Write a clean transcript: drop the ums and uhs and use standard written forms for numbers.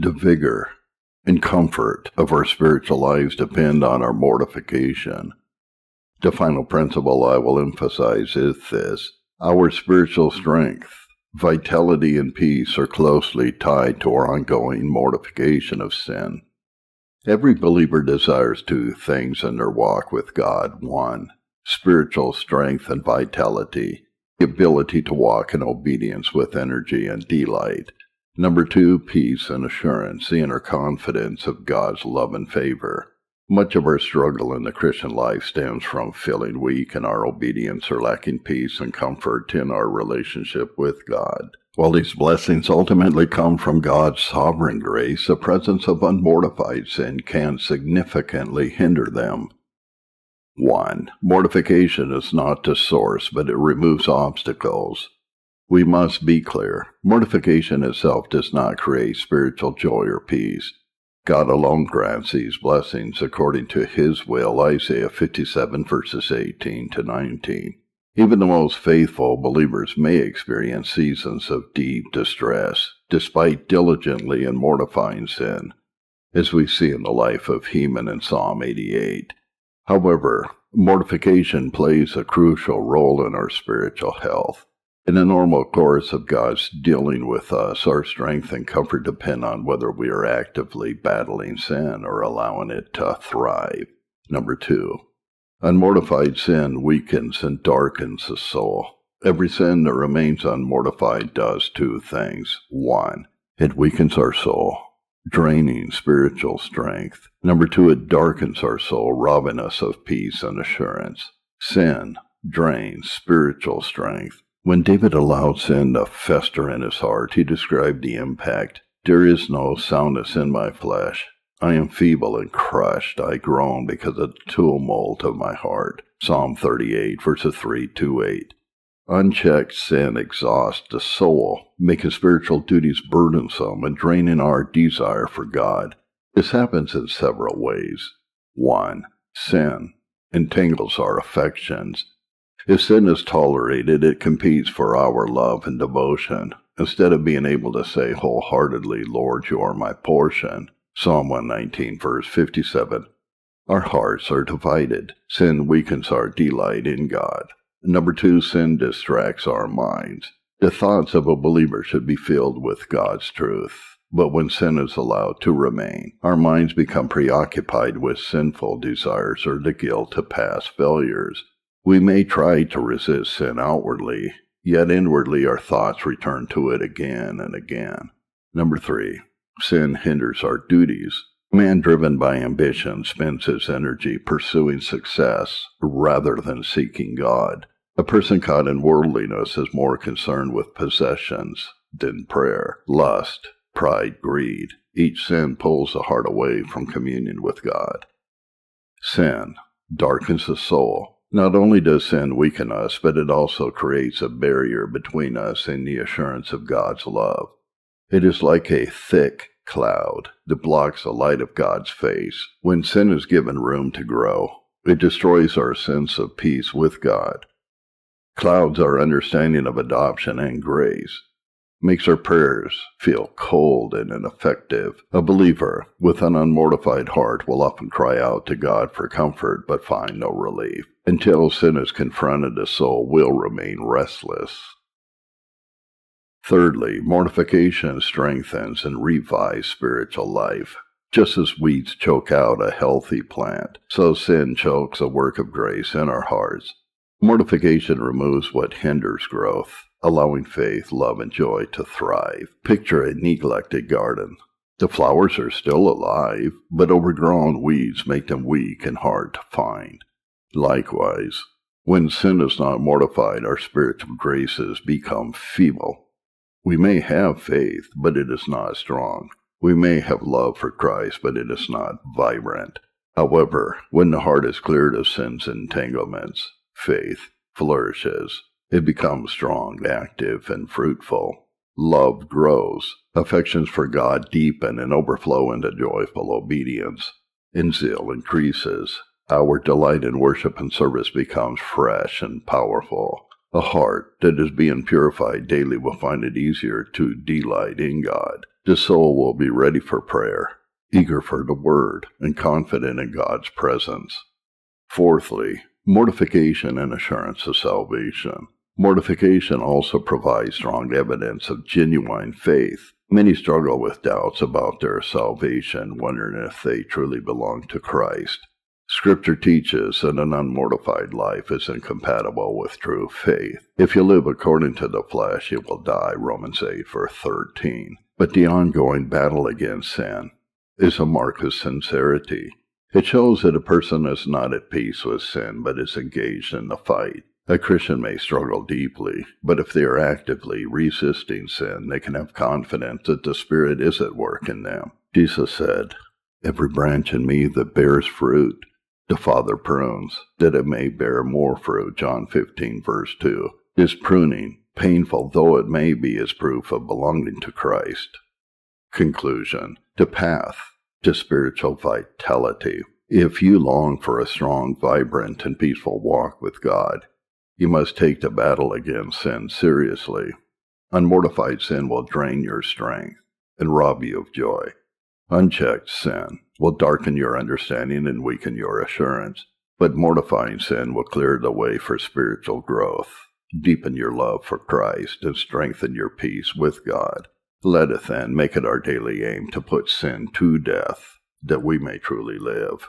The vigor and comfort of our spiritual lives depend on our mortification. The final principle I will emphasize is this: our spiritual strength, vitality, and peace are closely tied to our ongoing mortification of sin. Every believer desires two things in their walk with God. 1. Spiritual strength and vitality, the ability to walk in obedience with energy and delight. 2. Peace and assurance, the inner confidence of God's love and favor. Much of our struggle in the Christian life stems from feeling weak in our obedience or lacking peace and comfort in our relationship with God. While these blessings ultimately come from God's sovereign grace, the presence of unmortified sin can significantly hinder them. 1. Mortification is not the source, but it removes obstacles. We must be clear. Mortification itself does not create spiritual joy or peace. God alone grants these blessings according to His will, Isaiah 57 verses 18 to 19. Even the most faithful believers may experience seasons of deep distress, despite diligently and mortifying sin, as we see in the life of Heman in Psalm 88. However, mortification plays a crucial role in our spiritual health. In the normal course of God's dealing with us, our strength and comfort depend on whether we are actively battling sin or allowing it to thrive. 2. Unmortified sin weakens and darkens the soul. Every sin that remains unmortified does two things. 1. It weakens our soul, draining spiritual strength. 2. It darkens our soul, robbing us of peace and assurance. Sin drains spiritual strength. When David allowed sin to fester in his heart, he described the impact. There is no soundness in my flesh. I am feeble and crushed. I groan because of the tumult of my heart. Psalm 38, verses 3 to 8. Unchecked sin exhausts the soul, making spiritual duties burdensome and draining our desire for God. This happens in several ways. 1. Sin entangles our affections. If sin is tolerated, it competes for our love and devotion. Instead of being able to say wholeheartedly, Lord, you are my portion, Psalm 119, verse 57, our hearts are divided. Sin weakens our delight in God. 2, sin distracts our minds. The thoughts of a believer should be filled with God's truth. But when sin is allowed to remain, our minds become preoccupied with sinful desires or the guilt of past failures. We may try to resist sin outwardly, yet inwardly our thoughts return to it again and again. 3, sin hinders our duties. A man driven by ambition spends his energy pursuing success rather than seeking God. A person caught in worldliness is more concerned with possessions than prayer. Lust, pride, greed. Each sin pulls the heart away from communion with God. Sin darkens the soul. Not only does sin weaken us, but it also creates a barrier between us and the assurance of God's love. It is like a thick cloud that blocks the light of God's face. When sin is given room to grow, it destroys our sense of peace with God, clouds our understanding of adoption and grace, makes our prayers feel cold and ineffective. A believer with an unmortified heart will often cry out to God for comfort but find no relief. Until sin is confronted, the soul will remain restless. Thirdly, mortification strengthens and revives spiritual life. Just as weeds choke out a healthy plant, so sin chokes a work of grace in our hearts. Mortification removes what hinders growth, allowing faith, love, and joy to thrive. Picture a neglected garden. The flowers are still alive, but overgrown weeds make them weak and hard to find. Likewise, when sin is not mortified, our spiritual graces become feeble. We may have faith, but it is not strong. We may have love for Christ, but it is not vibrant. However, when the heart is cleared of sin's entanglements, faith flourishes. It becomes strong, active, and fruitful. Love grows. Affections for God deepen and overflow into joyful obedience. And zeal increases. Our delight in worship and service becomes fresh and powerful. A heart that is being purified daily will find it easier to delight in God. The soul will be ready for prayer, eager for the Word, and confident in God's presence. Fourthly, mortification and assurance of salvation. Mortification also provides strong evidence of genuine faith. Many struggle with doubts about their salvation, wondering if they truly belong to Christ. Scripture teaches that an unmortified life is incompatible with true faith. If you live according to the flesh, you will die, Romans 8, verse 13. But the ongoing battle against sin is a mark of sincerity. It shows that a person is not at peace with sin, but is engaged in the fight. A Christian may struggle deeply, but if they are actively resisting sin, they can have confidence that the Spirit is at work in them. Jesus said, "Every branch in me that bears fruit, the Father prunes, that it may bear more fruit." John 15, verse 2. This pruning, painful though it may be, is proof of belonging to Christ. Conclusion. The path to spiritual vitality. If you long for a strong, vibrant, and peaceful walk with God, you must take the battle against sin seriously. Unmortified sin will drain your strength and rob you of joy. Unchecked sin will darken your understanding and weaken your assurance, but mortifying sin will clear the way for spiritual growth, deepen your love for Christ, and strengthen your peace with God. Let us then make it our daily aim to put sin to death, that we may truly live.